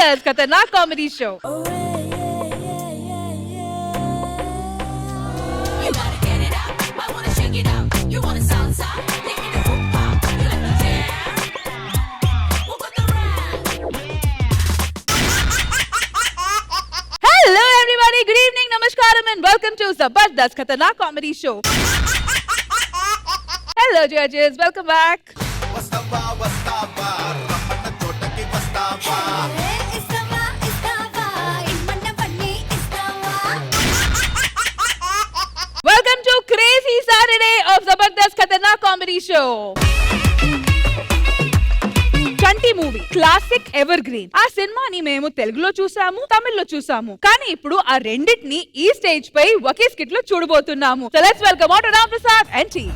जबरदस्त खतरनाक comedy show. Hello everybody, good evening, namaskaram and welcome to Zabardast Khatarnak Comedy Show. Hello judges, welcome back. Welcome to Crazy Saturday of Zabardast Khatarnak Comedy Show. Chanti movie classic ever green. ఆ సినిమాని మేము తెలుగులో చూసాము, తమిళ్లో చూసాము, కానీ ఇప్పుడు ఆ రెండింటిని ఈ స్టేజ్ పై ఒకే స్కిట్ లో చూడబోతున్నాము. So let's welcome auto Ram Prasad and team.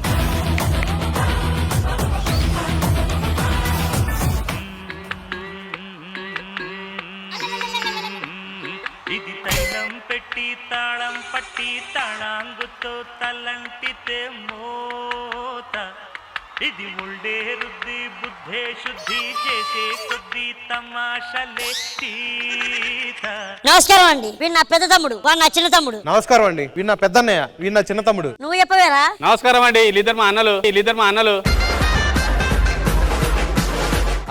ఇది తైలం పెట్టి తాళం పట్టి తళాంగుతో తలంటితే మోత, ఇది ముల్డే రుద్ది బుద్ధే శుద్ధి చేసే కొద్ది తమాషలే తీత. నమస్కారం అండి, వీడు నా పెద్ద తమ్ముడు, వాడు నా చిన్న తమ్ముడు. నమస్కారం అండి, వీడు నా పెద్దన్నయ్య, వీడు నా చిన్న తమ్ముడు. నువ్వు చెప్పవేరా? నమస్కారం అండి, వీళ్ళిద్దరు మా అన్నలు.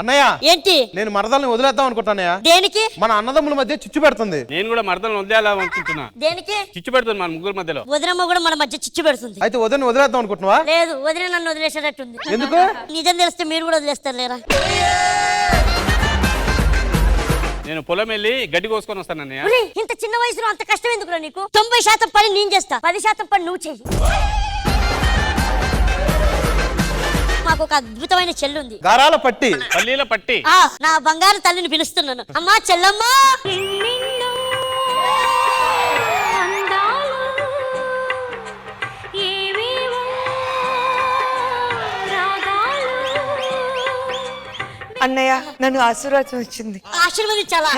అన్నయ్య ఏంటి? నేను మరదల్ని వదిలేద్దాం అనుకుంటానయ్య. దేనికి? మన అన్నదమ్ముల మధ్య చిచ్చు పెడుతుంది. నేను కూడా మరదలను వదిలేయాలని అనుకుంటున్నా. దేనికి? చిచ్చు పెడుతుంది మన ముగ్గురు మధ్యలో. వదినమ్మ కూడా మన మధ్య చిచ్చు పెడుతుంది. అయితే వదిన వదిలేద్దాం అనుకుంటున్నావా? లేదు, వదిన నన్ను వదిలేసేటట్టుంది. ఎందుకు? నిజం తెలిస్తే మీరు కూడా వదిలేస్తారు లేరా? నేను పొలం వెళ్ళి గడ్డి కోసుకొని వస్తాను అన్నయ్య. ఇంత చిన్న వయసులో అంత కష్టం ఎందుకురా నీకు? 90% పని నేను చేస్తా, 10% పని నువ్వు చెయ్యి. మాకు ఒక అద్భుతమైన చెల్లుంది, గారాల పట్టి, పల్లీల పట్టి. నా బంగారు తల్లిని పిలుస్తున్నాను. అమ్మా చెల్లమ్మా, అన్నయ్య నన్ను ఆశీర్వాదం వచ్చింది. ఆశీర్వదించాలా?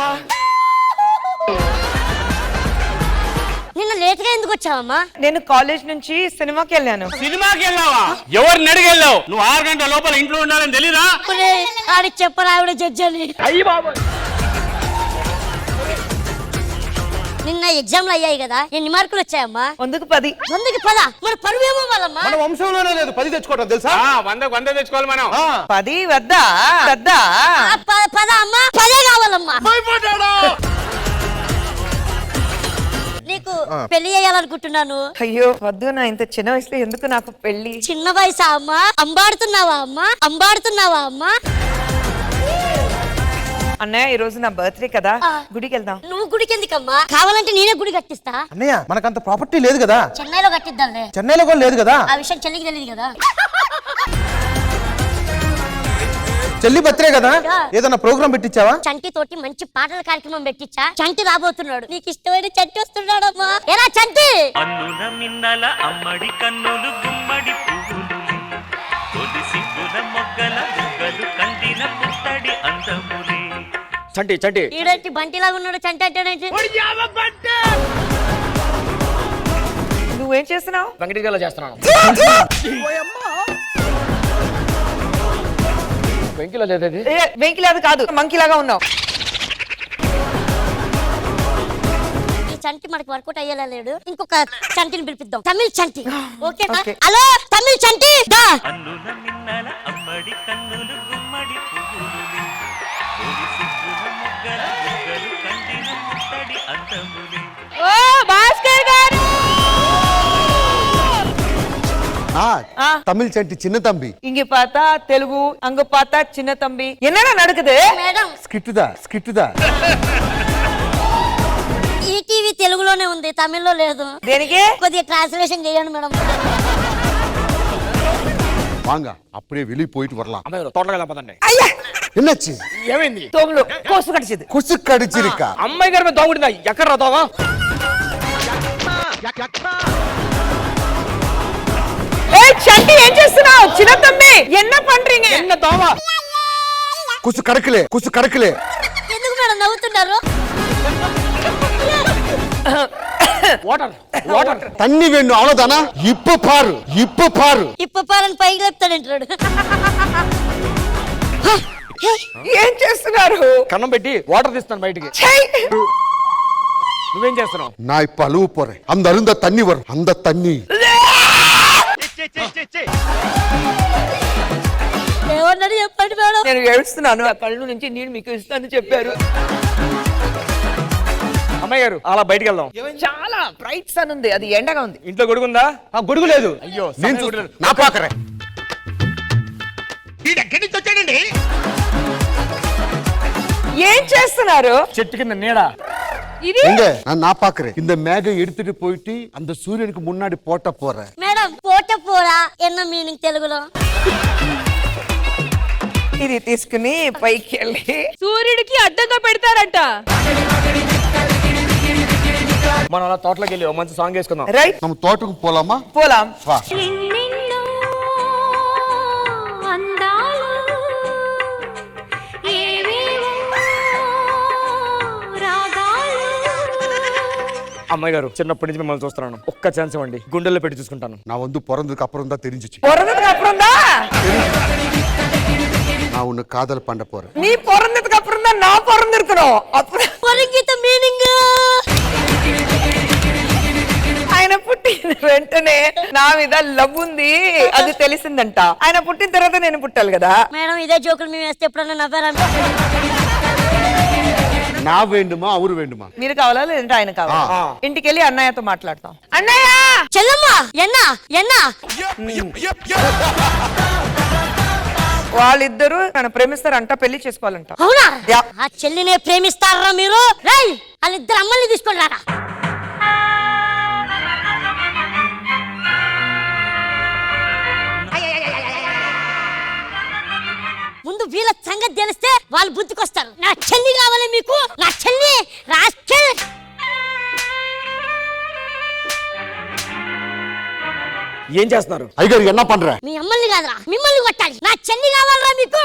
నిన్న లేట్ గా ఎందుకు వచ్చావమ్మా? నేను కాలేజ్ నుంచి సినిమాకి వెళ్ళాను. సినిమాకి వెళ్ళావా? ఎవరిని అడిగి వెళ్ళావు? నువ్వు 6 గంటల లోపల ఇంట్లో ఉండాలని తెలీదా? ఆడికి చెప్పరా ఆవిడ జడ్జి అని. నిన్న ఎగ్జామ్లు అయ్యాయి కదా, ఎన్ని మార్కులు వచ్చాయమ్మా? 100కి 10. 100కి 10? మన పరువేమో వాళ్ళమ్మా. మన వంశంలోనే లేదు 10 తెచ్చుకోవడం తెలుసా? 100 తెచ్చుకోవాలి మనం. 10 వద్దా? పద అమ్మా, 10 కావాలమ్మా. నీకు పెళ్లి చేయాలనుకుంటున్నాను. అయ్యో వద్దు, నా ఇంత చిన్న వయసులో ఎందుకు నాకు పెళ్లి? చిన్న వయసా అమ్మా? అంబాడుతున్నావా అమ్మా? అన్నయ్య ఈ రోజు నా బర్త్డే కదా, గుడికి వెళ్దాం. నువ్వు గుడికి ఎందుకమ్మా? కావాలంటే నేనే గుడి కట్టిస్తా. అన్నయ్య మనకంత ప్రాపర్టీ లేదు కదా. చెన్నైలో కట్టిద్దాంలే. చెన్నైలో కూడా లేదు కదా. ఆ విషయం చెల్లికి తెలియదు కదా. చెల్లి బర్త్డే కదా, ఏదైనా ప్రోగ్రామ్ పెట్టించావా? చంటి తోటి మంచి పాటల కార్యక్రమం పెట్టించా. చంటి రాబోతున్నాడు, నీకు ఇష్టమైన చంటి వస్తున్నాడమ్మా. ఎలా చంటి? అన్నుల మిన్నల అమ్మడి కన్నులు గుమ్మడి పువ్వులు, తొలి సిగ్గుల మొగ్గల బుగ్గలు కందిన పుత్తడి అందములే. చంటి ఈడేంటి బంటిలాగా ఉన్నాడు? చంటి అంటేనేంటి? నువ్వేం చేస్తున్నావు? వెంకటగిరిలో చేస్తున్నాను. వెంకిలాది కాదు, మంకీలాగా ఉన్నావు. ఈ చంటి మనకి వర్కౌట్ అయ్యేలా లేడు, ఇంకొక చంటిని పిలిపిద్దాం. తమిళ చంటి. ఓకేనా? Okay. హలో తమిళ చంటి దా. అన్నుల మిన్నల అమ్మడి కన్నులు గుమ్మడి పువ్వులు, తొలి సిగ్గుల మొగ్గల బుగ్గలు కందిన పుత్తడి అందములే. ఓ భాస్కర్ గారు, తమిళ చంటి చిన్న తంబి. ఇంగి పాత తెలుగు, అంగు పాత చిన్న తంబి. ఎన్నడా నడుకుదే మేడం? స్కిట్టుదా. ఈటీవీ తెలుగులోనే ఉంది, తమిళ్లో లేదు. దేనికి? కొద్దిగా ట్రాన్స్లేషన్ చేయండి మేడం. వాంగ అప్పుడే వెళ్ళిపోయిட்டு வரலாம். తోటలో వెళ్ళపదండి. అయ్యా ఎన్నొచ్చి ఏమైంది? తోములు కోసు కడిచింది. కుసు కడిచిరిక. అమ్మాయి గారి మీద దోగుడిందా? ఎక్కడ రాతావా? చంటి ఏం చేస్తున్నావు? చిన్న తమ్మి ఎన్న పండ్రింగ్ என்ன దోమ? కుసు కడకలే. ఎందుకు మేడం నవ్వుతున్నారు? వాటర్ తన్ని వెన్ను అవలదానా? ఇప్పు పారు ఇప్పపారని పైకి లేపుతాడంటాడు. ఏం చేస్తున్నారు? కన్నం పెట్టి వాటర్ తీస్తాను బయటికి. చెయ్. నువ్వేం చేస్తున్నావు? நான் இப்ப அழுவ போறேன். அந்த அருந்த தண்ணி வரும், அந்த தண்ணி. ఏమన్నాడు చెప్పండి మేడం. నేను ఏడుస్తున్నాను, ఆ కళ్ళు నుంచి నేను మీకు ఇస్తాను చెప్పారు. అమ్మాయి గారు అలా బయటికి వెళ్దాం. చాలా బ్రైట్ సన్ ఉంది, అది ఎండగా ఉంది. ఇంట్లో గొడుగుందా? ఆ గొడుగు లేదు. అయ్యో నేను చూడలేదు. నా పాకరే. ఏం చేస్తున్నారు? చెట్టు కింద నీడ. ఇది எங்க நான் பாக்குறேன். இந்த மேகம் எடுத்துட்டு போயிட்டு அந்த சூரியனுக்கு முன்னாடி போட்ட போறேன். మేడం పోట పోరా ఎన్న మీనింగ్ తెలుగులో? ఇది తీసుకుని పైకి వెళ్ళి సూర్యుడికి అడ్డంగా పెడతారంట. మనం అలా తోటలోకి వెళ్ళి ఓ మంచి సాంగ్ వేసుకుందాం. రైట్, நம்ம தோட்டத்துக்கு போலாமா? పోలాం. வா. అమ్మాయి గారు చిన్నప్పటి నుంచి మిమ్మల్ని చూస్తున్నాను, ఒక్క ఛాన్స్ ఇవ్వండి, గుండెల్లో పెట్టి చూసుకుంటాను. நான் வந்து பிறந்ததுக்கு அப்புறம் தான் தெரிஞ்சுச்சு. పొరదకు అప్పుడుందా? நான் உன்னை காதல் பண்ண போறேன். నీ పొరందకు అప్పుడుందా? నా పొరందిరుకున్నావు అప్పుడు. పొరంగిత మీనింగ్ ఆయన పుట్టిన వెంటనే నా మీద లవ్ ఉంది అది తెలిసిందంట. ఆయన పుట్టిన తర్వాత నేను పుట్టాలి కదా. మేడం ఇదే జోకులు మేము వేస్తే ఎప్పుడన్నా నవ్వారంట. நான் வேண்டுமா அவரு வேண்டுமா? మీరు కావాలా లేదంటే ఆయన కావాలా? ఇంటికి వెళ్ళి అన్నయ్యతో మాట్లాడతాం. అన్నయ్య, చెల్లమ్మ ఎన్న ఎన్న వాళ్ళిద్దరూ నన్ను ప్రేమిస్తారంట, పెళ్లి చేసుకోవాలంట. అవునా? యా. ఆ చెల్లినే ప్రేమిస్తారా మీరు? రై వాళ్ళిద్దరు అమ్మల్ని తీసుకొని రారా. ముందు వీళ్ళ సంగతి తెలిస్తే వాళ్ళు బుద్ధికొస్తారు. నా చెల్లి కావాలి మీకు, నా చెల్లి రాస్కెల్. ఏం చేస్తున్నారు? ஐயர் என்ன பண்ற? మీ అమ్మల్ని కాదురా మిమ్మల్ని కొట్టాలి. నా చెల్లి కావాలరా మీకు.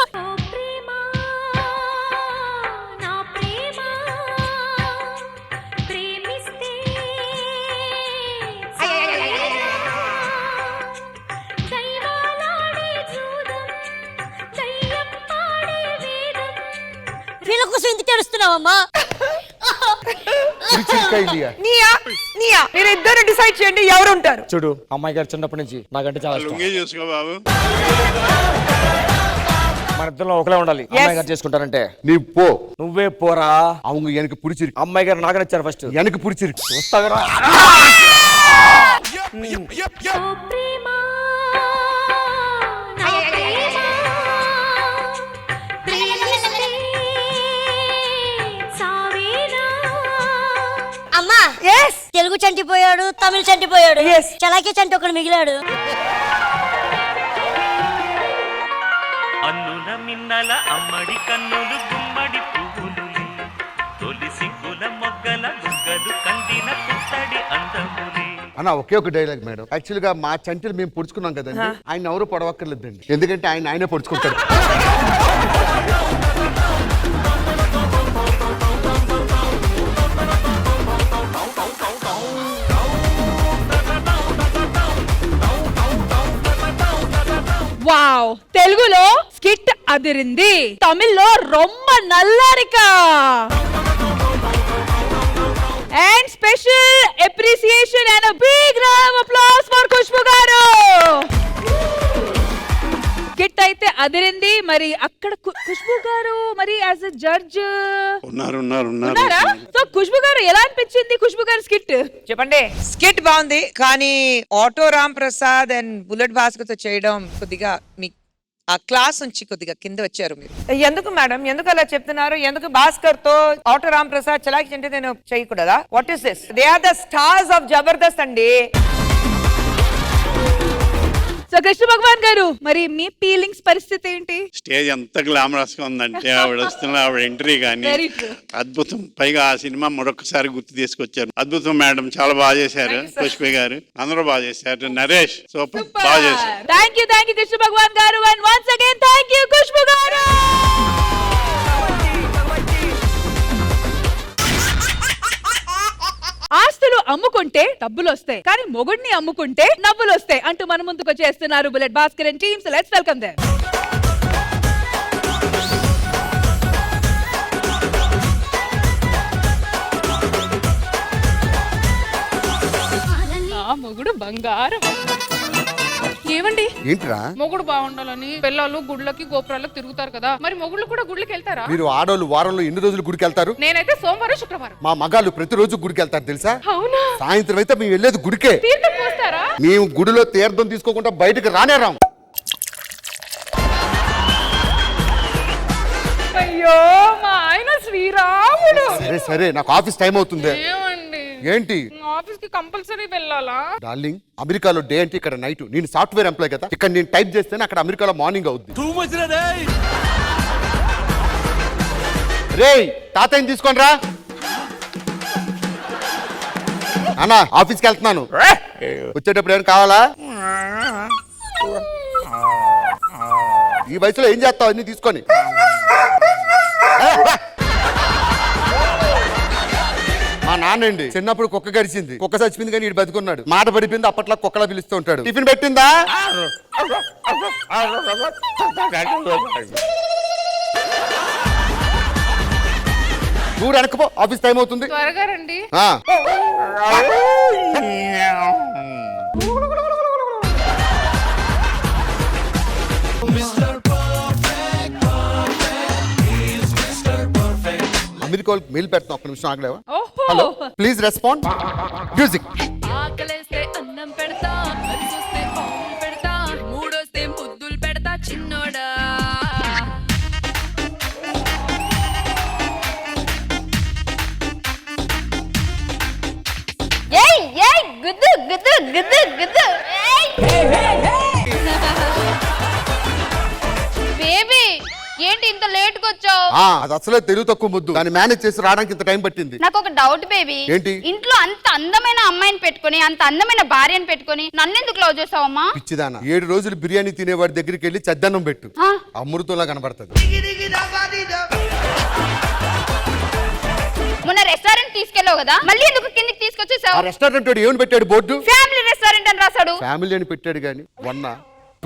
వీళ్ళ కోసం ఎందుకు ఏడుస్తున్నావమ్మా? பிடிச்சிருக்கா இல்லையா? నీయా నీయా మీరు ఇద్దరు డిసైడ్ చేయండి ఎవరు ఉంటారు. చూడు, అమ్మాయి గారు చిన్నప్పటి నుంచి నాకంటే చాలా ఇష్టం. చూసుకో బాబు. మన ఇద్దరు ఒకలే ఉండాలి. అమ్మాయి గారు చేసుకుంటారంటే நீ போ. నువ్వే పోరా. அவங்க எனக்கு பிடிச்சிருக்கு. అమ్మాయి గారు నాకు నచ్చారు ఫస్ట్. எனக்கு பிடிச்சிருக்கு. వస్తావరా? అమ్మా తెలుగు చంటి పోయాడు, తమిళ చంటి పోయాడు, చలాకీ చంటి ఒకడు మిగిలాడు. అన్నుల మిన్నల అమ్మడి కన్నులు గుమ్మడి పువ్వులులే తొలి సిగ్గుల మొగ్గల బుగ్గలు కందిన పుత్తడి అందములే. అన్న ఒకే ఒక డైలాగ్ మేడం. యాక్చువల్ గా మా చంటిని మేము పొడుచుకున్నాం కదండి, ఆయన ఎవరు పొడవక్కర్లేదండి, ఎందుకంటే ఆయనే పొడుచుకుంటాడు. వావ్, తెలుగులో స్కిట్ అదిరింది, తమిళ్లో రొమ్మ నల్లరికా. And special appreciation and big round of applause for Khushbu garu. Skit అయితే అదిరింది. మరి అక్కడ ఖుష్బూ గారు మరి యాజ్ ఎ జడ్జ్ ఉన్నారా? సో ఖుష్బూ గారు ఎలా అనిపించింది? ఖుష్బూ గారు స్కిట్ చెప్పండి. స్కిట్ బాగుంది, కానీ auto Ram Prasad and bullet Bhaskar తో చేయడం కొద్దిగా మీ ఆ క్లాస్ నుంచి కొద్దిగా కింద వచ్చారు మీరు. ఎందుకు మేడం, ఎందుకు అలా చెప్తున్నారు? ఎందుకు భాస్కర్ తో ఆటో రామ్ ప్రసాద్ చలాకి అంటే నేను చేయకూడదా? What is this? They are the stars of Jabardasth అండి. సో కృష్ణ భగవాన్ గారు, మరి మీ ఫీలింగ్స్ పరిస్థితి ఏంటి? స్టేజ్ ఎంత గ్లామరస్ గా ఉందంటే ఆవిడ వస్తున్న ఆవిడ ఎంట్రీ కానీ అద్భుతం. పైగా ఆ సినిమా మరొకసారి గుర్తు తీసుకొచ్చారు. అద్భుతం మేడం, చాలా బాగా చేశారు. పుష్ప గారు అందరూ బాగా చేశారు. నరేష్ సూపర్, బాగా చేశారు. థ్యాంక్ యూ కృష్ణ భగవాన్ గారు. And once again thank you Khushbu గారు. ఆస్తులు అమ్ముకుంటే డబ్బులు వస్తాయి, కానీ మొగుడిని అమ్ముకుంటే నవ్వులు వస్తాయి అంటూ మన ముందుకు వచ్చేస్తున్నారు bullet Bhaskar and teams. Let's welcome them. మొగుడు బంగారం. ఏమండి ఏంట్రా మొగుడు బాగుండాలని పిల్లలు గుడ్లకి గోపురాలకు తిరుగుతారు కదా, మరి మొగుళ్ళు కూడా గుడ్లకి వెళ్తారా? మీరు ఆడోళ్ళు వారంలో ఎన్ని రోజులు గుడికి వెళ్తారు? నేనైతే సోమవారం శుక్రవారం. మా మగాళ్ళు ప్రతిరోజు గుడికి వెళ్తారు తెలుసా? అవునా? సాయంత్రం అయితే మేము వెళ్ళేది గుడికే. తీర్థం పోస్తారా? మేము గుడిలో తీర్థం తీసుకోకుండా బయటకు రానేరాం. అయ్యో మా ఆయన శ్రీరాముడు. సరే సరే నాకు ఆఫీస్ టైం అవుతుంది. ఏమండి ఏంటి ఆఫీస్ కి కంపల్సరీ వెళ్ళాలా? డార్లింగ్, అమెరికాలో డే అంటే ఇక్కడ నైట్. నేను సాఫ్ట్వేర్ ఎంప్లాయ్ కదా, ఇక్కడ నేను టైప్ చేస్తేనే అక్కడ అమెరికాలో మార్నింగ్ అవుద్ది. రేయ్ తాతయ్యని తీసుకొని రా. అన్నా ఆఫీస్కి వెళ్తున్నాను, వచ్చేటప్పుడు ఏమైనా కావాలా? ఈ వయసులో ఏం చేస్తావు అన్ని తీసుకొని? మా నాన్నండి చిన్నప్పుడు కుక్క గడిచింది, కుక్క చచ్చిపోయింది కానీ వీడు బతుకున్నాడు. మాట పడిపోయింది, అప్పట్లో కుక్కలా పిలుస్తూ ఉంటాడు. టిఫిన్ పెట్టిందా? నువ్వు వెనకపో, ఆఫీస్ టైం అవుతుంది. త్వరగా రండి. ఆ. అమెరికా వాళ్ళకి మెయిల్ పెడతాం, ఒక్క నిమిషం ఆగలేవా? ఓహో. Hello please respond. మ్యూజిక్. ఆకలేస్తే అన్నం పెడతా, అది చూస్తే పాలు పెడతా, మూడొస్తే ముద్దులు పెడతా చిన్నోడా. ఏయ్ ఏయ్ గుద్దు గుద్దు గుద్దు గుద్దు. బేబీ ఏంటి ఇంత లేట్ గా వచ్చావు? అది అసలే తెలుగు తక్కువ ముద్దు, దాన్ని మేనేజ్ చేసి రావడానికి ఇంత టైం పట్టింది. నాకు ఒక డౌట్ బేబీ. ఏంటి? ఇంట్లో అంత అందమైన అమ్మాయిని పెట్టుకొని అంత అందమైన భార్యను పెట్టుకొని నన్నెందుకు లవ్ చేసావమ్మా? పిచ్చిదానా, 7 రోజులు బిర్యానీ తినేవాడి దగ్గరికి వెళ్ళి చద్దన్నం పెట్టు, ఆ? అమృతంలా కనబడుతుంది. మొన్న రెస్టారెంట్ తీసుకెళ్ళావు కదా, మళ్ళీ ఎందుకు కిందికి ఆ తీసుకొచ్చేసావు? రెస్టారెంట్ వాడు ఏమని పెట్టాడు బోర్డు? ఫ్యామిలీ రెస్టారెంట్ అని రాసాడు. ఫ్యామిలీ అని పెట్టాడు గాని 1,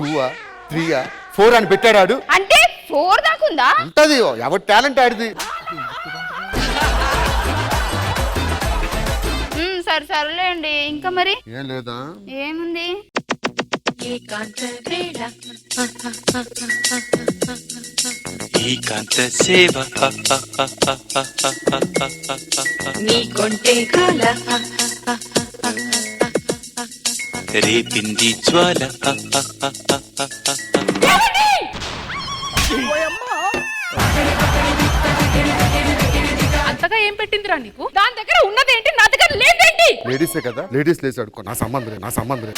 2, 3, 4 అని పెట్టాడు. అంటే 4 దాకా ఉందా? ఉంటది, ఎవరి టాలెంట్ ఆడిది. సరే సరేలేండి. ఇంకా మరి ఏం లేదా? ఏముంది? ఏకాంత సేవ రేపింది జ్వాల. అంతగా ఏం పెట్టిందిరా నీకు? దాని దగ్గర ఉన్నదేంటి, నా దగ్గర లేదేంటి? లేడీసే కదా, లేడీస్ లేసి అడుకో. నా సంబంధం నా సంబంధం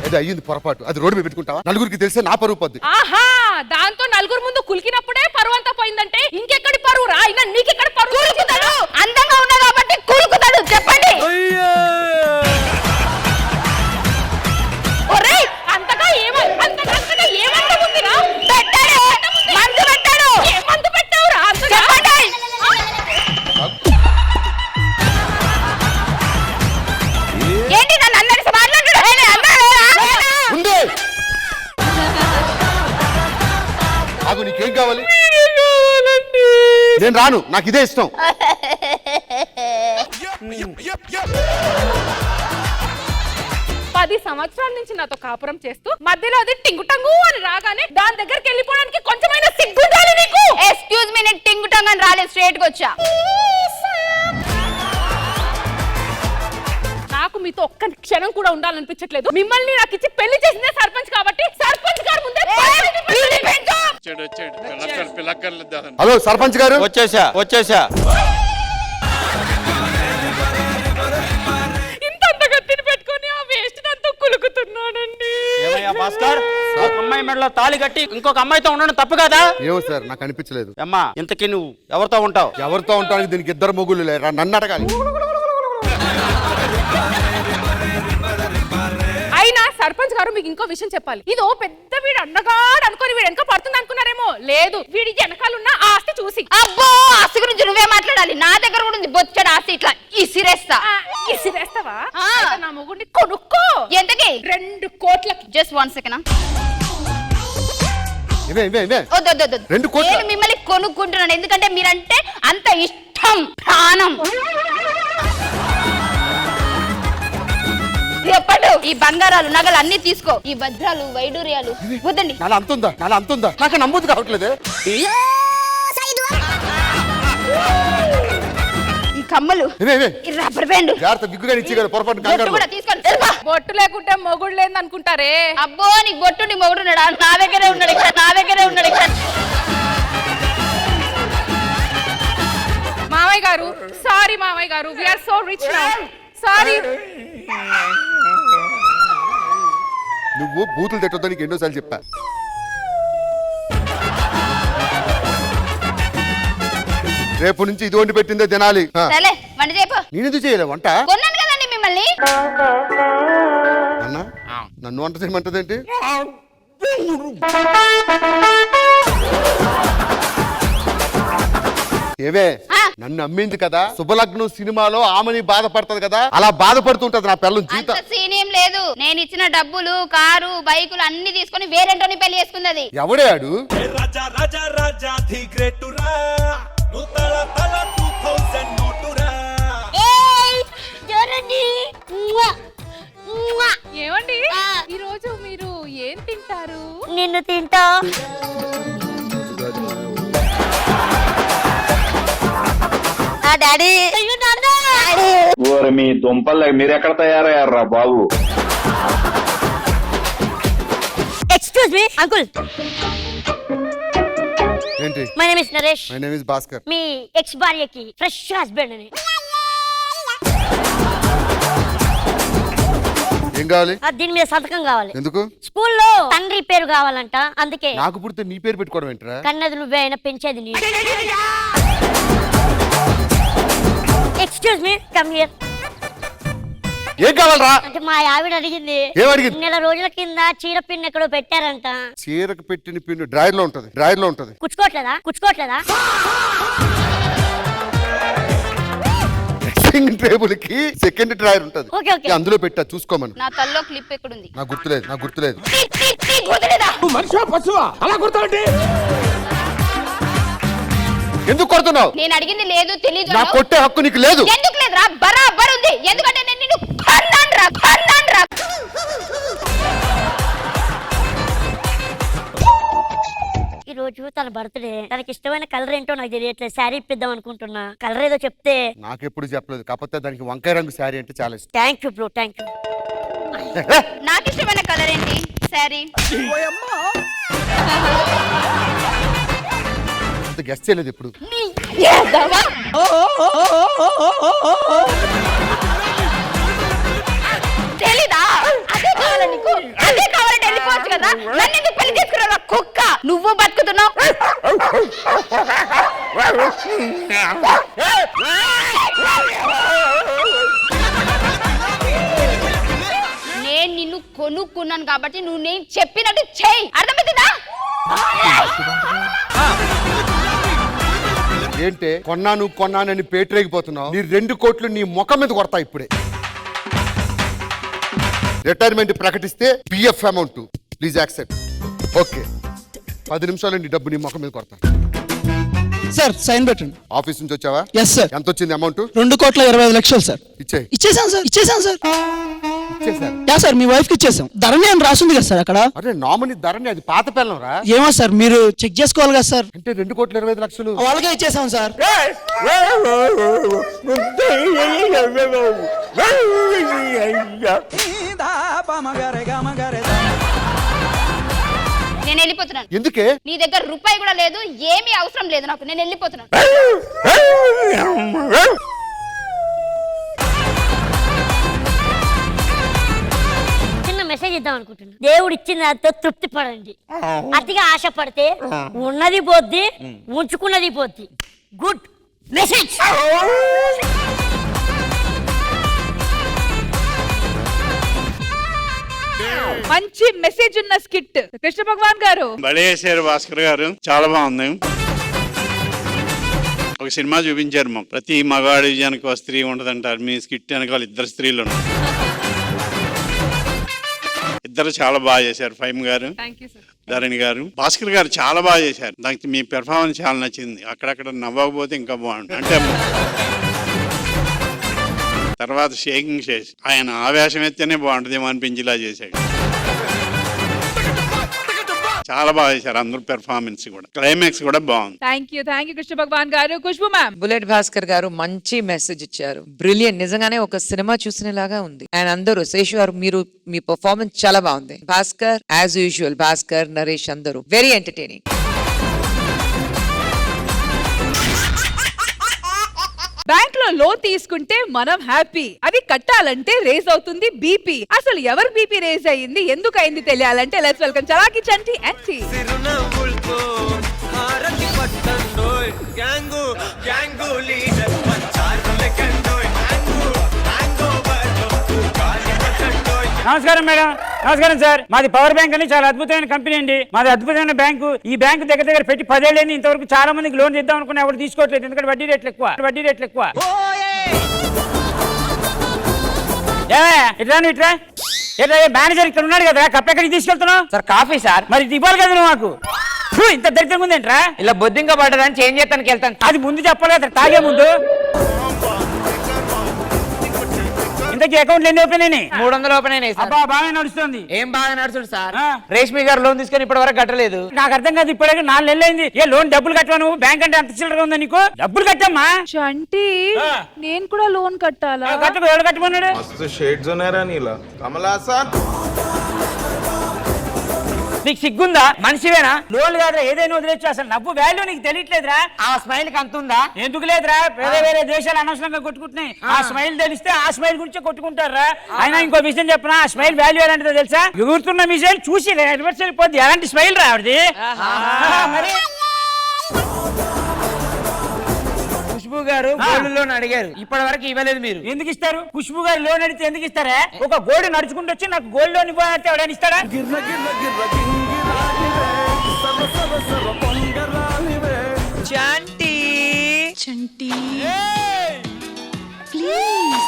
ఏదో అయ్యింది పొరపాటు, అది రోడ్డు మీద పెట్టుకుంటావా? నలుగురికి తెలిసే నా పరువు పొద్దు. ఆహా, దాంతో నలుగురు ముందు కులికినప్పుడే పరువు అంతా పోయిందంటే ఇంకెక్కడి పరువు రా? అయినా నీకెక్కడ పరువు? కులుకుతాడు, అందంగా ఉన్నా కాబట్టి కులుకుతాడు. చెప్పండి. ఒరేయ్, అంతగా అంతగా ఏమంతా ఉందిరా? పెట్టాడు, మందు పెట్టాడు. ఏ మందు పెట్టావురా అంతగా? చెప్పండి. ఏంటి నన్ను అందరిసి మాట్లాడాడు? ఉంది. నాకు నీకేం కావాలి? నేను రాను, నాకు ఇదే ఇష్టం. 10 సంవత్సరాల నుంచి నాతో కాపురం చేస్తూ మధ్యలో అది టింగుటంగు అని రాగానే దాని దగ్గరికి వెళ్ళిపోవడానికి కొంచెమైనా సిగ్గుండాలి నీకు. ఎక్స్క్యూజ్ మీ, నేను టింగుటంగ్ అని రాలేదు, స్ట్రైట్ గా వచ్చా. నాకు మీతో ఒక్క క్షణం కూడా ఉండాలనిపించట్లేదు. మిమ్మల్ని నాకు ఇచ్చి పెళ్లి చేసిందే సర్పంచ్ కాబట్టి సర్పంచ్ గారు ముందే హలో సర్పంచ్ గారు. వచ్చేసా ఇంత గట్టిని పెట్టుకొని ఆ వేస్ట్ అంతా కులుకుతున్నానండి. ఏమయ్యా భాస్కర్, ఒక అమ్మాయి మెడలో తాళి కట్టి ఇంకొక అమ్మాయితో ఉండడం తప్పు కదా? ఏమో సార్, నాకు అనిపించలేదు. అమ్మా, ఇంతకీ నువ్వు ఎవరితో ఉంటావు? ఎవరితో ఉంటానికి దీనికి 2 మొగుళ్ళు లేరా? నన్ను అడగాలి. అయినా సర్పంచ్ గారు మీకు ఇంకో విషయం చెప్పాలి. ఇదో పెద్ద వీడు అన్నగాడు అనుకొని వీడు వెనక పడుతుంది అనుకున్నారేమో. లేదు, వీడి వెనకాలన్న ఆస్తి చూసి. అబ్బో, ఆస్తి గురించి నువ్వే మాట్లాడాలి. నా దగ్గర కూడా ఉంది బొచ్చడు ఆస్తి, ఇట్లా ఇసిరేస్తా. ఇసిరేస్తావా? ఆ. అయితే నా మొగుడిని కొనుక్కో. ఎంతకి? 2 కోట్లకి. Just 1 second. ఇవే 2 కోట్ల? నేను మిమ్మల్ని కొనుక్కుంటున్నాను, ఎందుకంటే మీరంటే అంత ఇష్టం, ప్రాణం. ఈ బంగారాలు నగలు అన్ని తీసుకో, ఈ వజ్రాలు వైడూర్యాలు వద్దండి. నాలా అంతుందా నాకు నమ్మదు కావట్లేదు. ఈ కమ్మలు, ఈ రబ్బర్ బ్యాండ్, జాగ్రత్త బిగ్గుగా ఇచ్చి పొరపాటు బొట్టు కంగారు. కూడా తీసుకోండి. ఎరుగా. బొట్టు లేకుంటే మొగుడు లేదు అనుకుంటారే. అబ్బో నీకు బొట్టు నీ మొగుడు ఉన్నాడా? నా దగ్గరే ఉన్నాడు ఇక్కడ, నా దగ్గరే ఉన్నాడు ఇక్కడ. మామయ్య గారు, సారీ మామయ్య గారు, we are so rich now. Sorry. నువ్వు బూతులు తిట్టొద్దు నీకు ఎన్నోసార్లు చెప్పా. రేపు నుంచి ఇది వండి పెట్టిందే తినాలి. సరే వంట చేయపో. నేనెందుకు చేయలే వంట? కొన్నాను కదండి మిమ్మల్ని. అన్న నన్ను వంట చేయమంటదేంటి? ఏవే నన్ను అమ్మింది కదా శుభలగ్నం సినిమాలో ఆమెని బాధపడుతుంది కదా, అలా బాధపడుతుంటది నా పిల్లలు జీవితం. అంత సీన్ ఏం లేదు. నేను ఇచ్చిన డబ్బులు, కారు, బైకులు అన్ని తీసుకొని వేరేంటోని పెళ్లి చేసుకున్నది. ఎవడే ఆడు? ఏమండి ఈ రోజు మీరు ఏం తింటారు? నిన్ను తింటా. డాడీ మీ దుంపలు మీరు ఎక్కడ తయారయ్యారా బాబు? Excuse me uncle. ఏంటి? My name is Naresh. My name is Bhaskar. మీ ఎక్స్ భార్యకి ఫ్రెష్ హస్బెండ్ అని. ఏం కావాలి? దీని మీద సంతకం కావాలి. ఎందుకు? స్కూల్లో తండ్రి పేరు కావాలంట, అందుకే. నాకు పుడితే నీ పేరు పెట్టుకోవడం ఏంట్రా? కన్నది నువ్వే అయినా పెంచేది నీ. Excuse me, come here. ఏం కావాలరా? అంటే మా ఆవిడ అడిగింది. ఏమడిగింది? నెల రోజుల కింద చీర పిన్ ఎక్కడో పెట్టారంట. చీరకు పెట్టిన పిన్ను డ్రాయర్ లో ఉంటది. డ్రాయర్ లో ఉంటది. కుచ్చుకోవట్లేదా? డ్రెస్సింగ్ టేబుల్ కి సెకండ్ డ్రాయర్ ఉంటది. Okay, okay. అందులో పెట్టా చూసుకోమను. నా తల్లో క్లిప్ ఎక్కడుంది? నాకు గుర్తులేదు. మనిషి పశువా అలా గుర్తుంటే ఎందుకు కొడుతున్నావు? నేను అడిగింది లేదు, తెలీదు. నా కొట్టే హక్కు నీకు లేదు. ఎందుకు లేదురా? బరాబర్ ఉంది. ఎందుకంటే నేను నిన్ను కన్నాన్రా. ఈ రోజు తన బర్త్డే. తనకి ఇష్టమైన కలర్ ఏంటో నాకు తెలియట్లేదు. శారీ ఇప్పిద్దాం అనుకుంటున్నా. కలర్ ఏదో చెప్తే. నాకెప్పుడు చెప్పలేదు, కాకపోతే దానికి వంకాయ రంగు శారీ అంటే చాలా ఇష్టం. Thank you bro, thank you. నాకు ఇష్టమైన కలర్ ఏంటి? శారీ. గెస్ట్ చేయలేదు ఇప్పుడు. తెలీదా? అదే కావాలా నీకు? అదే కావాలంటే వెళ్ళిపోవచ్చు కదా. నన్ను ఎందుకు పెళ్లి చేసుకున్నావు కుక్క? నువ్వు బతుకుతున్నావు. నేను నిన్ను కొనుక్కున్నాను కాబట్టి నువ్వు నేను చెప్పినట్టు చెయ్యి. అర్థమవుతుందా? ఏంటే కొన్నానని పేటరేగిపోతున్నావు? నీ 2 కోట్లు నీ ముఖం మీద కొడతా ఇప్పుడే. రిటైర్మెంట్ ప్రకటిస్తే PF amount please accept. Okay 10 నిమిషాలు నీ డబ్బు నీ ముఖం మీద కొడతా. సార్ సైన్ పెట్టండి. ఆఫీస్ నుంచి వచ్చావా? Yes sir. ఎంత వచ్చింది అమౌంట్? 2,25,00,000 సార్. ఇచ్చేసాను సార్. ఇచ్చేసారు. యా సార్, మీ వైఫ్ కి ఇచ్చేసాం. ధరణి అని రాసింది కదా సార్ అక్కడ. అరే నామినీ ధరణి, అది పాత పిల్లం రా. ఏమో సార్, మీరు చెక్ చేసుకోవాలి కదా సార్. అంటే 2,25,00,000 వాళ్ళకే ఇచ్చేసాం సార్. నేను వెళ్ళిపోతున్నాను. ఎందుకే? నీ దగ్గర రూపాయి కూడా లేదు, ఏమీ అవసరం లేదు నాకు. నేను వెళ్ళిపోతున్నాను. చిన్న మెసేజ్ ఇద్దాం అనుకుంటున్నా. దేవుడు ఇచ్చిన దాంతో తృప్తి పడండి. అతిగా ఆశపడితే ఉన్నది పోద్ది, ఉంచుకున్నది పోద్ది. Good message. మంచి మెసేజ్ ఉన్న స్కిట్ కృష్ణ భగవాన్ గారు. బలేసారు భాస్కర్ గారు, చాలా బాగుంది. ఒక సినిమా చూపించారు మా ప్రతి మగాడి వెనక ఒక స్త్రీ ఉంటదంటారు. మీ స్కిట్ వెనకాల 2 స్త్రీలు ఉన్నారు. ఇద్దరు చాలా బాగా చేశారు. ఫైమ్ గారు, ధరణి గారు, భాస్కర్ గారు చాలా బాగా చేశారు. నాకు మీ పెర్ఫార్మెన్స్ చాలా నచ్చింది. అక్కడక్కడ నవ్వకపోతే ఇంకా బాగుంటుంది. అంటే తర్వాత షేకింగ్ చేసి ఆయన ఆవేశం ఎత్తేనే బాగుంటుందేమో అనిపించేలా చేశాడు. చాలా బాగా చేశారు అందరూ, పెర్ఫార్మెన్స్ కూడా, క్లైమాక్స్ కూడా బాగుంది. థ్యాంక్ యూ కృష్ణ భగవాన్ గారు. ఖుష్బు మ్యామ్. బుల్లెట్ భాస్కర్ గారు మంచి మెసేజ్ ఇచ్చారు, బ్రిలియంట్, నిజంగానే ఒక సినిమా చూసినలాగా ఉంది. అండ్ అందరూ శేషు గారు మీరు మీ పర్ఫార్మెన్స్ చాలా బాగుంది. భాస్కర్ యాజ్ యూజువల్, భాస్కర్, నరేష్ అందరూ వెరీ ఎంటర్టైనింగ్. బ్యాంక్ లో లోన్ తీసుకుంటే మనం హ్యాపీ, అది కట్టాలంటే రేజ్ అవుతుంది బీపీ. అసలు ఎవరు బీపీ రేజ్ అయ్యింది, ఎందుకు అయింది తెలియాలంటే లెట్స్ వెల్కమ్ చలాకి చంటి యాంటీ. నమస్కారం మేడం. నమస్కారం సార్. మాది పవర్ బ్యాంక్ అని చాలా అద్భుతమైన కంపెనీ అండి. మాది అద్భుతమైన బ్యాంకు. ఈ బ్యాంకు దగ్గర పెట్టి 10 ఏళ్ళని ఇంతవరకు చాలా మందికి లోన్ ఇద్దాం అనుకున్నా ఎవరు తీసుకోవట్లేదు, ఎందుకంటే వడ్డీ రేట్లు ఎక్కువ. ఇట్రా మేనేజర్ ఇక్కడ ఉన్నాడు కదా, కప్ ఎక్కడికి తీసుకెళ్తున్నావు? Sir coffee sir. మరి ఇది ఇవ్వాలి కదా నువ్వు నాకు. ఇంత దరిద్రంగా ఉందేంట్రా? ఇలా బొద్దింక పడ్డదని చేంజ్ చేస్తానికి వెళ్తాను. అది ముందు చెప్పాలి కదా, తాగే ముందు. ఇంతకీ అకౌంట్లు ఎన్ని ఓపెన్ అయినాయి? 300 ఓపెన్ అయినాయి సార్. బాగా నడుస్తుంది. ఏం బాగా నడుస్తుంది సార్? రేష్మి గారు లోన్ తీసుకొని ఇప్పటి వరకు కట్టలేదు. నాకు అర్థం కాదు, ఇప్పటికే 4 నెలలు అయింది. ఏ లోన్ డబ్బులు కట్టవా నువ్వు? బ్యాంక్ అంటే అంత చిల్లర ఉందా నీకు? డబ్బులు కట్టమ్మా. చంటి నేను కూడా లోన్ కట్టాలా? కట్టుకో. ఎవరు కట్టుకున్నాడు? షేడ్స్ ఉన్నారా నీలా కమలా సార్? నీకు సిగ్గుందా? మనిషివేనా? లోన్లు కాదురా, ఏదైనా వదిలేచ్చు. అసలు నవ్వు వాల్యూ నీకు తెలియట్లేదురా? ఆ స్మైల్ కి అంత ఉందా? ఎందుకు లేదురా? వేరే దేశాలు అనవసరంగా కొట్టుకుంటున్నాయి. ఆ స్మైల్ తెలిస్తే ఆ స్మైల్ గురించే కొట్టుకుంటారా? అయినా ఇంకో విషయం చెప్పనా, ఆ స్మైల్ వాల్యూ ఎలాంటిదో తెలుసా? ఎగురుతున్న మిసైల్ చూసి రివర్స్ వెళ్ళిపోద్ది. ఎలాంటి స్మైల్ రావడిది. మరి ఖుష్బు గారు గోల్డ్ లోన్ అడిగారు, ఇప్పటి వరకు ఇవ్వలేదు. మీరు ఎందుకు ఇస్తారు? ఖుష్బు గారు లోన్ అడిగితే ఎందుకు ఇస్తారా? ఒక గోల్డ్ నడుచుకుంటూ వచ్చి నాకు గోల్డ్ లోన్ ఇవ్వాలంటే ఎవడైనా ఇస్తాడా? చంటి చంటి ప్లీజ్.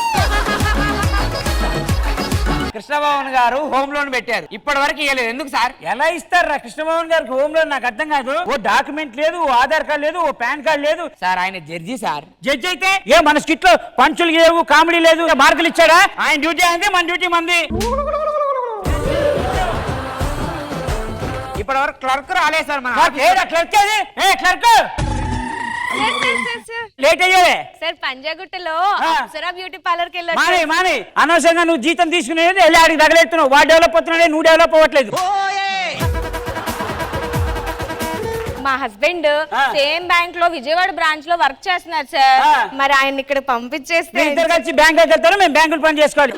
కృష్ణభవన్ గారు హోమ్ లోన్ పెట్టారు, ఇప్పటి వరకు ఇవ్వలేదు. ఎందుకు సార్? ఎలా ఇస్తారా కృష్ణమోహన్ గారికి హోమ్ లోన్? నాకు అర్థం కాదు. ఓ డాక్యుమెంట్ లేదు, ఓ ఆధార్ కార్డు లేదు, ఓ పాన్ కార్డు లేదు. సార్ ఆయన జడ్జి సార్. జడ్జి అయితే ఏ మన స్కిట్ లో పంచులు లేవు, కామెడీ లేదు, మార్కులు ఇచ్చాడా? ఆయన డ్యూటీ అయింది, మన డ్యూటీ మంది. ఇప్పటి వరకు క్లర్క్ రాలేదు సార్. మన క్లర్క్ ఏది? ఏ క్లర్క్ లేట్ అయ్యావే సార్ పంజాగుట్టలో అప్సరా బ్యూటీ పార్లర్ కి వెళ్ళారు. మానే అనవసరంగా నువ్వు జీతం తీసుకునేది వెళ్ళి ఆడికి తగలెత్తున్నావు. వాడు డెవలప్ అవుతున్నాడే, నువ్వు డెవలప్ అవ్వట్లేదు. మా హస్బెండ్ సేమ్ బ్యాంక్ లో విజయవాడ బ్రాంచ్ లో వర్క్ చేస్తున్నారు సార్. మరి ఆయన ఇక్కడ పంపించేస్తే ఇద్దరు కలిసి బ్యాంక్ వెళ్తారు, మేము బ్యాంకులు పని చేసుకోవాలి.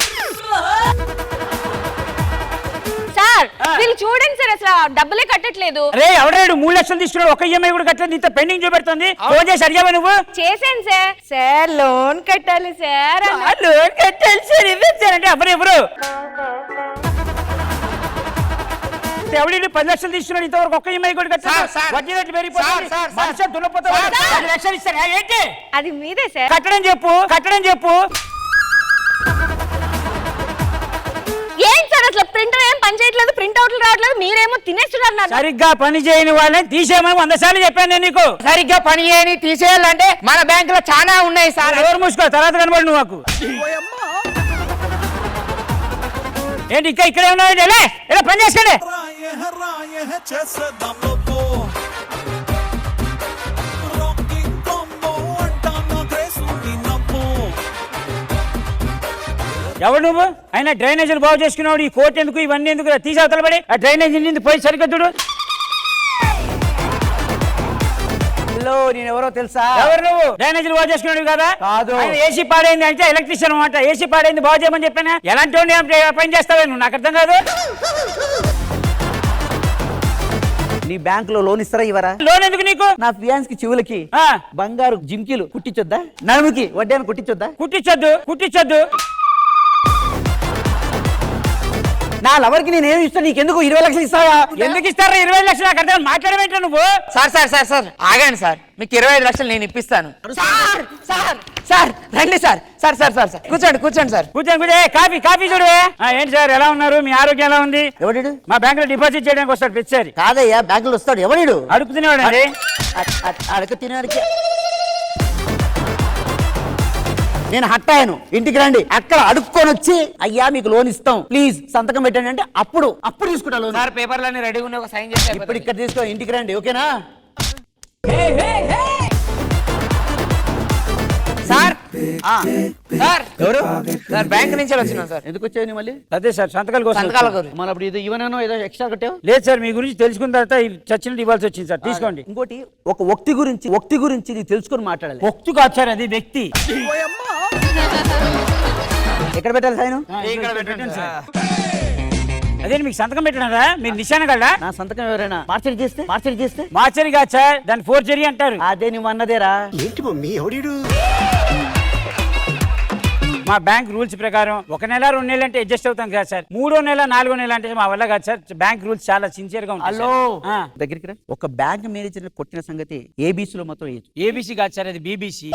సార్ వీళ్ళు చూడండి సార్, అసలు డబ్బులే కట్టట్లేదు. రే ఎవడాడు 3 లక్షలు తీసుకున్నాడు, ఒక ఈఎంఐ కూడా కట్టలేదు, ఇంత పెండింగ్ చూపెడుతుంది. ఫోన్ చేసి అడిగావా నువ్వు? చేశాను సార్. సార్ లోన్ కట్టాలి సార్. లోన్ కట్టాలి సార్. ఇవ్వండి ఎవరు ఎవడి 10 లక్షలు తీసుకున్నాడు, ఇంతవరకు ఒక్క ఈఎంఐ కూడా కట్టాలి. వడ్డీ రేట్లు పెరిగిపోతుంది. మనిషి దున్నపోతే 10 లక్షలు ఇస్తారా ఏంటి? అది మీదే సార్. కట్టడం చెప్పు. ఏం సార్ అసలు ప్రింటర్ ఏం పని చేయట్లేదు, ప్రింట్ అవుట్లు రావట్లేదు, మీరేమో తినేస్తున్నారు. సరిగ్గా పని చేయని వాళ్ళని తీసేయమని 100 సార్లు చెప్పాను నేను నీకు. సరిగ్గా పని చేయని తీసేయాలంటే మన బ్యాంక్ లో చాలా ఉన్నాయి సార్. ఎవరు మూసుకో, తర్వాత కనబడి నువ్వు నాకు. ఏంటి ఇంకా ఇక్కడే ఉన్నావు? ఇలా పని చేసుకోండి. ఎవరు నువ్వు? అయినా డ్రైనేజీలు బాగు చేసుకున్నావు, ఈ కోర్టు ఎందుకు, ఇవన్నీ ఎందుకు? తీసేవతల పడి ఆ డ్రైనేజీ నింది పోయి సరిగ్గా చూడు. హలో, నేను ఎవరో తెలుసా? ఎవరు నువ్వు? డ్రైనేజీలు బాగు చేసుకున్నాడు కదా? కాదు. ఏసీ పాడైంది అంటే ఎలక్ట్రీషియన్ అనమాట. ఏసీ పాడైంది బాగు చేయమని చెప్పాను. ఎలాంటి పని చేస్తావే నువ్వు? నాకు అర్థం కాదు. నీ బ్యాంక్ లో లోన్ ఇస్తారా ఇవ్వరా? లోన్ ఎందుకు నీకు? నా ఫియాన్స్ కి చెవులకి బంగారు జిమ్కీలు కుట్టించొద్దా? నడుముకి వడ్డాను కుట్టించొద్దా? కుట్టించొద్దు. నా లవర్ కి నేను ఏమి ఇస్తాను, నీకెందుకు 20 లక్షలు ఇస్తావా? ఎందుకు ఇస్తారా 20 లక్షలు? నాకు అర్థం మాట్లాడమేంటా నువ్వు? సార్ ఆగండి సార్, మీకు 25 లక్షలు నేను ఇప్పిస్తాను. సార్ రండి సార్. కూర్చోండి సార్. కూర్చోండి. కాఫీ చూడు. ఏంటి సార్ ఎలా ఉన్నారు? మీ ఆరోగ్యం ఎలా ఉంది? ఎవడు? మా బ్యాంక్ లో డిపాజిట్ చేయడానికి వస్తాడు ప్రతిసారి. కాదయ్యా, బ్యాంకులో వస్తాడు. ఎవడు? అడుగు తినేవాడు అండి. అడుగు తినేవాడికి నేను హట్ అయ్యాను, ఇంటికి రండి, అక్కడ అడుక్కొని వచ్చి అయ్యా మీకు లోన్ ఇస్తాం ప్లీజ్ సంతకం పెట్టండి అంటే అప్పుడు తీసుకుంటా లోన్. సార్ పేపర్లన్నీ రెడీగా ఉన్నాయి, ఒక సైన్ చేసి ఇప్పుడు ఇక్కడ తీసుకో, ఇంటికి రండి, ఓకేనా? సార్ సార్ ఎవరు? సార్ బ్యాంక్ నుంచి వచ్చినాం సార్. ఎందుకు వచ్చావు మళ్ళీ? అదే సార్ సంతకాల సంతకాల కోసం. మన అప్పుడు ఇది ఇవ్వనో ఏదో ఎక్స్ట్రా కట్టావు. లేదు సార్, మీ గురించి తెలుసుకున్న తర్వాత చచ్చినట్టు ఇవ్వాల్సి వచ్చింది సార్, తీసుకోండి. ఇంకోటి, ఒక వ్యక్తి గురించి నీకు తెలుసుకొని మాట్లాడాలి. వ్యక్తి కాదు సార్, అది వ్యక్తి. ఎక్కడ పెట్టాలి సైన్? ఇక్కడ పెట్టండి సార్. అదే మీకు సంతకం పెట్టినారా? మీరు నిశాన కదా? నా సంతకం ఎవరైనా మార్చరీ చేస్తే మార్చరీ కాదు సార్, దాన్ని ఫోర్జరీ అంటారు. అదే నువ్వు అన్నదేరా. ఏంటి మమ్మీ ఎవడు? మా బ్యాంక్ రూల్స్ ప్రకారం 1 నెల 2 నెలలు అంటే అడ్జస్ట్ అవుతాం కదా సార్. 3వ నెల 4వ నెల అంటే మా వల్ల కాదు సార్. బ్యాంక్ రూల్స్ చాలా సిన్సియర్ గా ఉంటాయి. హలో దగ్గరికి రా. ఒక బ్యాంక్ మేనేజర్ కొట్టిన సంగతి ఏబీసీ లో మొత్తం ఏబీసీ కాదు సార్, అది బీబీసీ.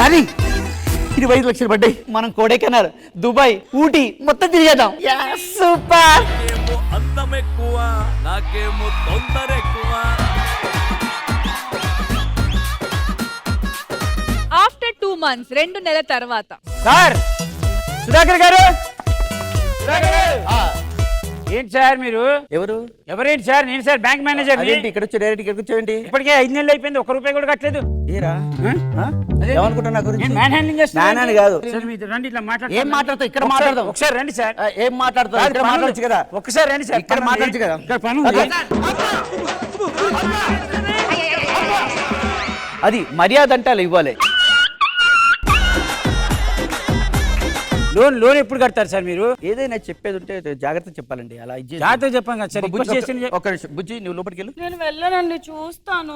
కానీ 25 లక్షలు పడ్డాయి. మనం కొడైకెనాల్, దుబాయ్, ఊటీ మొత్తం తిరిగేద్దాం. సూపర్. అందం ఎక్కువ నాకేమో తొందర ఎక్కువ. ఆఫ్టర్ 2 months 2 నెలల తర్వాత సార్ సుధాకర్ గారు, ఏంటి సార్ మీరు? ఎవరేంటి సార్? నేను సార్ బ్యాంక్ మేనేజర్. ఇక్కడ వచ్చి డైరెక్ట్ ఇక్కడ కూర్చోండి. ఇప్పటికే 5 నెలలు అయిపోయింది, 1 రూపాయి కూడా కట్టలేదు. ఏమనుకుంటున్నా కాదు. రండి, ఇట్లా మాట్లాడతాం. ఏం మాట్లాడతావు? ఇక్కడ మాట్లాడదాం. ఒకసారి రండి సార్. ఏం మాట్లాడతావు? ఇక్కడ మాట్లాడచ్చు కదా. ఒకసారి రండి సార్, ఇక్కడ మాట్లాడచ్చు కదా. ఇక్కడ పని ఉంది. అది మర్యాద అంటే అలా ఇవ్వాలి. లోన్ ఎప్పుడు కడతారు సార్ మీరు? ఏదైనా చెప్పేది ఉంటే జాగ్రత్త చెప్పాలండి. అలా జాగ్రత్త చెప్పాను కదా సార్. ఒక నిమిషం బుజ్జి, నువ్వు లోపలికి వెళ్ళు. నేను వెళ్ళనండి, చూస్తాను.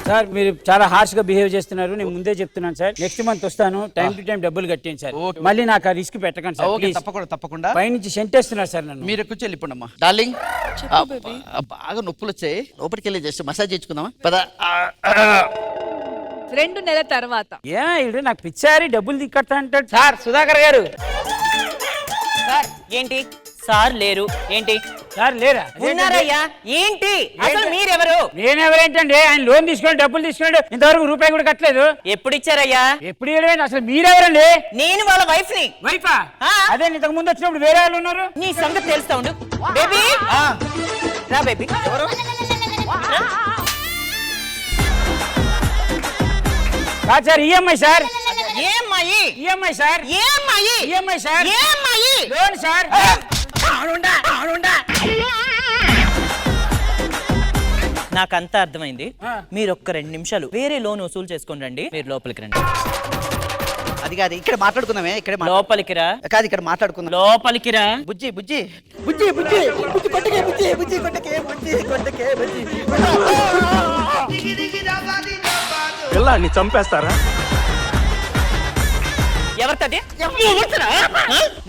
సార్ మీరు చాలా హార్ష్ గా బిహేవ్ చేస్తున్నారు, నేను ముందే చెప్తున్నాను సార్. నెక్స్ట్ మంత్ వస్తాను, టైం టు టైం డబ్బులు కట్టేయండి సార్. మళ్ళీ నాకు ఆ రిస్క్ పెట్టకండి సార్. తప్పకుండా. పైనుంచి సెంటేస్తున్నారు సార్ నన్ను. మీరు కూర్చొని వెళ్ళిపోండమ్మా. డార్లింగ్, బాగా నొప్పులు వచ్చాయి, లోపలికి వెళ్ళి జస్ట్ మసాజ్ చేసుకుందామా? పద. 2 నెలల తర్వాత నాకు పిచ్చారి డబ్బులు దిక్కడతా అంటాడు. సార్ సుధాకర్ గారు. సార్ ఏంటి? సార్ లేరు. ఏంటి సార్ లేరా? ఉన్నారయ్యా. ఏంటి అసలు మీరెవరు? నేనెవరేంటండి? ఆయన లోన్ తీసుకుని డబ్బులు తీసుకున్నాడు, ఇంతవరకు రూపాయి కూడా కట్టలేదు. ఎప్పుడు ఇచ్చారయ్యా? ఎప్పుడు ఇవ్వలేదు. అసలు మీరెవరండి? నేను వాళ్ళ వైఫ్ ని. వైఫా? అదే ఇంతకు ముందు వచ్చినప్పుడు వేరే వాళ్ళు ఉన్నారు. నీ సంగతి తెలుస్తా ఉండు. బేబీ రా బేబీ. ఎవరు? కాదు sir, EMI sir. EMI sir. EMI sir. Loan sir. నాకంతా అర్థమైంది. మీరు ఒక్క 2 నిమిషాలు వేరే లోన్ వసూలు చేసుకొని రండి. మీరు లోపలికి రండి. అది కాదు, ఇక్కడ మాట్లాడుకుందామే. ఇక్కడ లోపలికి రా. కాదు, ఇక్కడ మాట్లాడుకుందాం. లోపలికి రా. బుజ్జి బుజ్జి బుజ్జి బుజ్జి బుజ్జి కొట్టకే బుజ్జి బుజ్జి కొట్టకే బుజ్జి కొట్టకే బుజ్జి. పిల్లాన్ని చంపేస్తారా? ఎవరితోటి?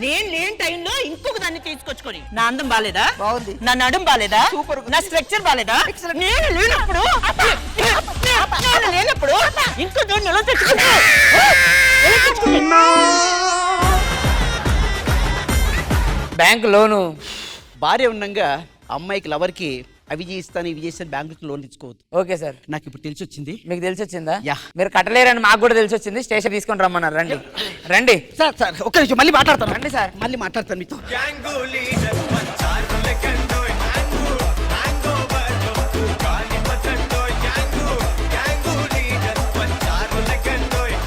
నేను లేని టైంలో ఇంకొక దాన్ని తీసుకొచ్చుకొని. నా అందం బాలేదా? బాగుంది. నా నడుం బాలేదా? నా స్ట్రక్చర్ బాలేదా? నేను లేనప్పుడు ఇంకో దాన్ని ఎలా తెచ్చుకున్నా? బ్యాంక్ లోను భార్య ఉండగా అమ్మాయికి లవర్కి అవి చేస్తాను ఇవి చేస్తాను బ్యాంకు లోన్ తెచ్చుకోవద్దు. Okay sir. నాకు ఇప్పుడు తెలిసి వచ్చింది. మీకు తెలిసి వచ్చిందా? యా. మీరు కట్టలేరని మాకు కూడా తెలిసి వచ్చింది. స్టేషన్ తీసుకొని రమ్మన్నారు. రండి రండి సార్. సార్ ఒక్క నిమిషం, మళ్ళీ మాట్లాడతాను. రండి సార్, మళ్ళీ మాట్లాడతాను మీతో.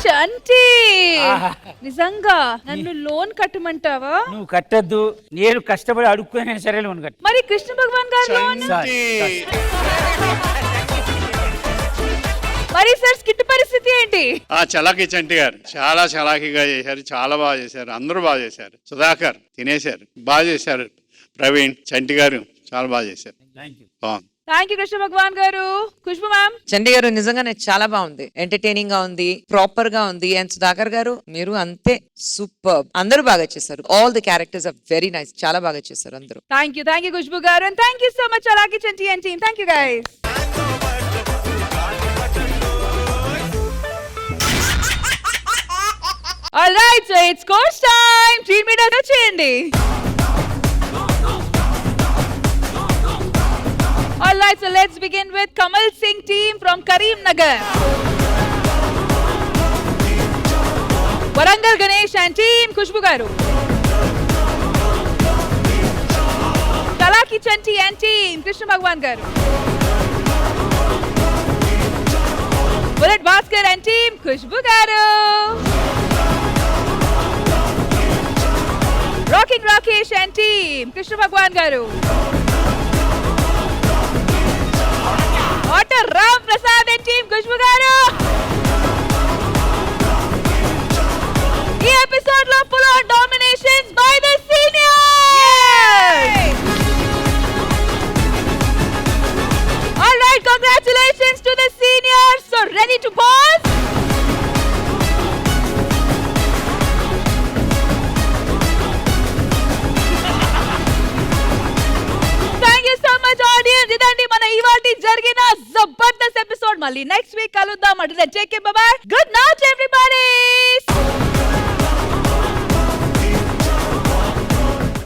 చంటి, నిజంగా నన్ను లోన్ కట్టమంటావా? నువ్వు కట్టద్దు, నేను కష్టపడి అడుక్కునే సరే లోన్ కట్ట. మరి కృష్ణ భగవాన్ గారు లోన్? మరి సార్ స్కిట్ పరిస్థితి ఏంటి? చలాకీ చంటి గారు చాలా చలాకీగా చేశారు, చాలా బాగా చేశారు, అందరూ బాగా చేశారు. సుధాకర్ తినేశారు, బాగా చేశారు. ప్రవీణ్, చంటి గారు చాలా బాగా చేశారు. బాగుంది. థ్యాంక్ యూ కృష్ణ భగవాన్ గారు. ఖుష్బు మ్యామ్. చండి గారు నిజంగానే చాలా బాగుంది, ఎంటర్టైనింగ్ గా ఉంది, ప్రాపర్ గా ఉంది. అండ్ సుధాకర్ గారు మీరు అంతే సూపర్. అందరూ బాగా చేశారు. All the characters are very nice. చాలా బాగా చేశారు అందరూ. Thank you Khushbu garu. And thank you so much అలాగే Chanti and team. Thank you guys. All right, so it's course time. Team media వచ్చేయండి. All right, so let's begin with Kamal Singh team from Karimnagar. Warangal Ganesh and team Khushbu Garu. Talaki Chanti and team Krishna Bhagwan Garu. Bullet Bhaskar and team Khushbu Garu. Rocking Rakesh and team Krishna Bhagwan Garu. Auto Ram Prasad and team Khushbu Garu. This episode lo full on dominations by the seniors. All right, congratulations to the seniors. So ready to pause? Thank you so much audience. Idandi mana ivalti jarigina zabardast episode. Malli next week kaluddam. Until then, take care. Bye bye. Good night everybody.